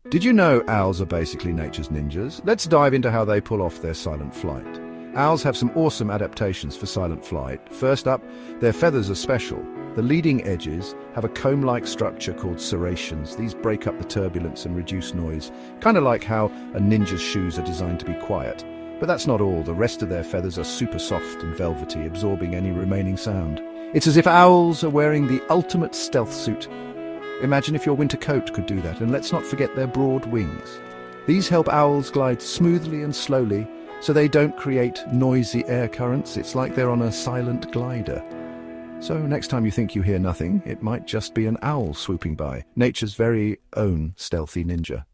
Did you know owls are basically nature's ninjas? Let's dive into how they pull off their silent flight. Owls have some awesome adaptations for silent flight. First up, their feathers are special. The leading edges have a comb-like structure called serrations. These break up the turbulence and reduce noise, kind of like how a ninja's shoes are designed to be quiet. But that's not all. The rest of their feathers are super soft and velvety, absorbing any remaining sound. It's as if owls are wearing the ultimate stealth suit. Imagine if your winter coat could do that, and let's not forget their broad wings. These help owls glide smoothly and slowly, so they don't create noisy air currents. It's like they're on a silent glider. So next time you think you hear nothing, it might just be an owl swooping by, nature's very own stealthy ninja.